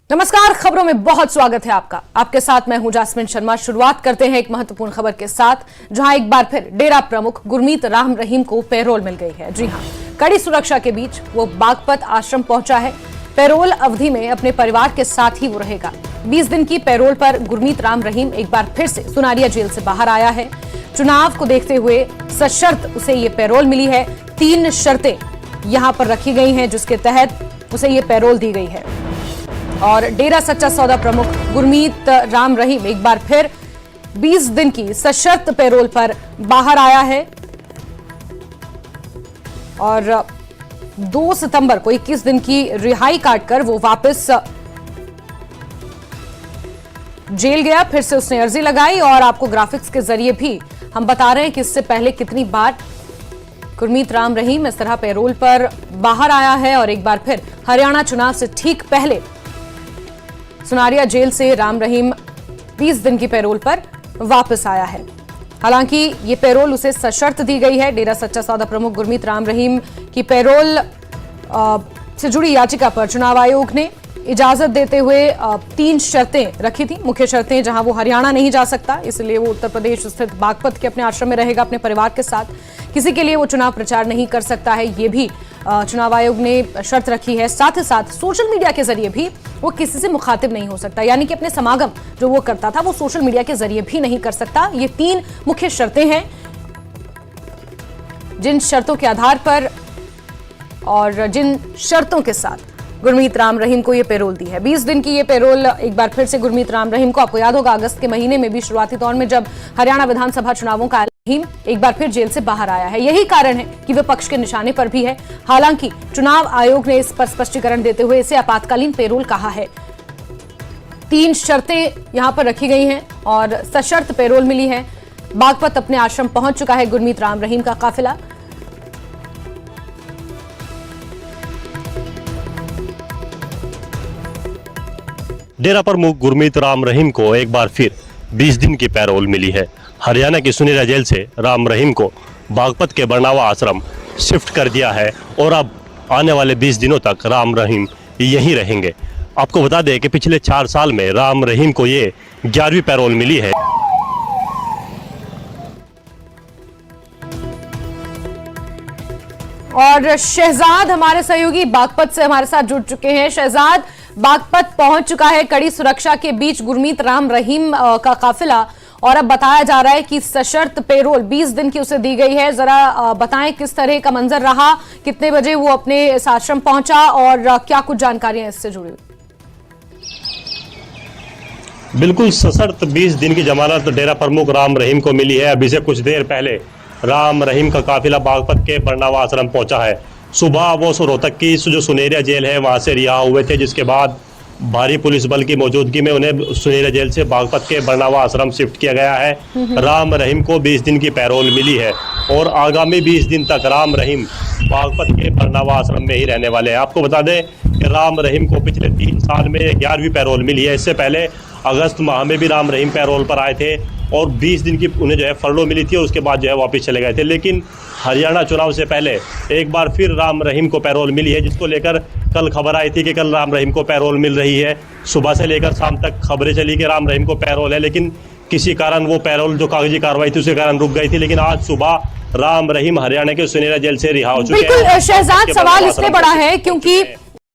नमस्कार, खबरों में बहुत स्वागत है आपका। आपके साथ मैं हूं जास्मिन शर्मा। शुरुआत करते हैं एक महत्वपूर्ण खबर के साथ, जहां एक बार फिर डेरा प्रमुख गुरमीत राम रहीम को पैरोल मिल गई है। जी हां, कड़ी सुरक्षा के बीच वो बागपत आश्रम पहुंचा है। पैरोल अवधि में अपने परिवार के साथ ही वो रहेगा। 20 दिन की पैरोल पर गुरमीत राम रहीम एक बार फिर से सुनारिया जेल से बाहर आया है। चुनाव को देखते हुए सशर्त उसे ये पैरोल मिली है। 3 शर्तें यहां पर रखी गई हैं, जिसके तहत उसे ये पैरोल दी गई है। और डेरा सच्चा सौदा प्रमुख गुरमीत राम रहीम एक बार फिर 20 दिन की सशर्त पैरोल पर बाहर आया है और 2 सितंबर को 21 दिन की रिहाई काटकर वो वापस जेल गया। फिर से उसने अर्जी लगाई और आपको ग्राफिक्स के जरिए भी हम बता रहे हैं कि इससे पहले कितनी बार गुरमीत राम रहीम इस तरह पैरोल पर बाहर आया है। और एक बार फिर हरियाणा चुनाव से ठीक पहले सुनारिया जेल से राम रहीम 20 दिन की पैरोल पर वापस आया है। हालांकि ये पैरोल उसे सशर्त दी गई है। डेरा सच्चा सौदा प्रमुख गुरमीत राम रहीम की पैरोल से जुड़ी याचिका पर चुनाव आयोग ने इजाजत देते हुए 3 शर्तें रखी थी। मुख्य शर्तें, जहां वो हरियाणा नहीं जा सकता, इसलिए वो उत्तर प्रदेश स्थित बागपत के अपने आश्रम में रहेगा अपने परिवार के साथ। किसी के लिए वो चुनाव प्रचार नहीं कर सकता है, ये भी चुनाव आयोग ने शर्त रखी है। साथ ही साथ सोशल मीडिया के जरिए भी वो किसी से मुखातिब नहीं हो सकता, यानी कि अपने समागम जो वो करता था वो सोशल मीडिया के जरिए भी नहीं कर सकता। ये 3 मुख्य शर्तें हैं, जिन शर्तों के आधार पर और जिन शर्तों के साथ गुरमीत राम रहीम को ये पैरोल दी है। 20 दिन की ये पैरोल एक बार फिर से गुरमीत राम रहीम को, आपको याद होगा अगस्त के महीने में भी शुरुआती दौर में जब हरियाणा विधानसभा चुनावों का रहीम एक बार फिर जेल से बाहर आया है। यही कारण है कि विपक्ष के निशाने पर भी है। हालांकि चुनाव आयोग ने इस पर स्पष्टीकरण देते हुए इसे आपातकालीन पैरोल कहा है। 3 शर्तें यहां पर रखी गई हैं और सशर्त पैरोल मिली है। बागपत अपने आश्रम पहुंच चुका है गुरमीत राम रहीम का काफिला। डेरा प्रमुख गुरमीत राम रहीम को एक बार फिर 20 दिन की पैरोल मिली है। हरियाणा की सुनारिया जेल से राम रहीम को बागपत के बरनावा आश्रम शिफ्ट कर दिया है और अब आने वाले 20 दिनों तक राम रहीम यहीं रहेंगे। आपको बता दें कि पिछले 4 साल में राम रहीम को ये 11वीं पैरोल मिली है। और शहजाद हमारे सहयोगी बागपत से हमारे साथ जुड़ चुके हैं। शहजाद, बागपत पहुंच चुका है कड़ी सुरक्षा के बीच गुरमीत राम रहीम का काफिला, और अब बताया जा रहा है कि सशर्त पैरोल 20 दिन की उसे दी गई है। जरा बताएं किस तरह का मंजर रहा, कितने बजे वो अपने इस आश्रम पहुंचा और क्या कुछ जानकारियां इससे जुड़ी हुई? बिल्कुल, सशर्त 20 दिन की जमानत डेरा प्रमुख राम रहीम को मिली है। अभी से कुछ देर पहले राम रहीम का काफिला बागपत के बरनावा आश्रम पहुंचा है। सुबह वो रोहतक की जो सुनेरिया जेल है वहां से रिहा हुए थे, जिसके बाद भारी पुलिस बल की मौजूदगी में उन्हें सुनेरिया जेल से बागपत के बरनावा आश्रम शिफ्ट किया गया है। राम रहीम को 20 दिन की पैरोल मिली है और आगामी 20 दिन तक राम रहीम बागपत के बरनावा आश्रम में ही रहने वाले हैं। आपको बता दें कि राम रहीम को पिछले 3 साल में 11वीं पैरोल मिली है। इससे पहले अगस्त माह में भी राम रहीम पैरोल पर आए थे और 20 दिन की उन्हें जो है फरलो मिली थी और उसके बाद जो है वापस चले गए थे। लेकिन हरियाणा चुनाव से पहले एक बार फिर राम रहीम को पैरोल मिली है, जिसको लेकर कल खबर आई थी कि कल राम रहीम को पैरोल मिल रही है। सुबह से लेकर शाम तक खबरें चली कि राम रहीम को पैरोल है, लेकिन किसी कारण वो पैरोल जो कागजी कार्रवाई थी उसके कारण रुक गई थी। लेकिन आज सुबह राम रहीम हरियाणा के सुनेरिया जेल से रिहा हो चुके हैं। बिल्कुल शहजाद, सवाल इसलिए बड़ा है क्योंकि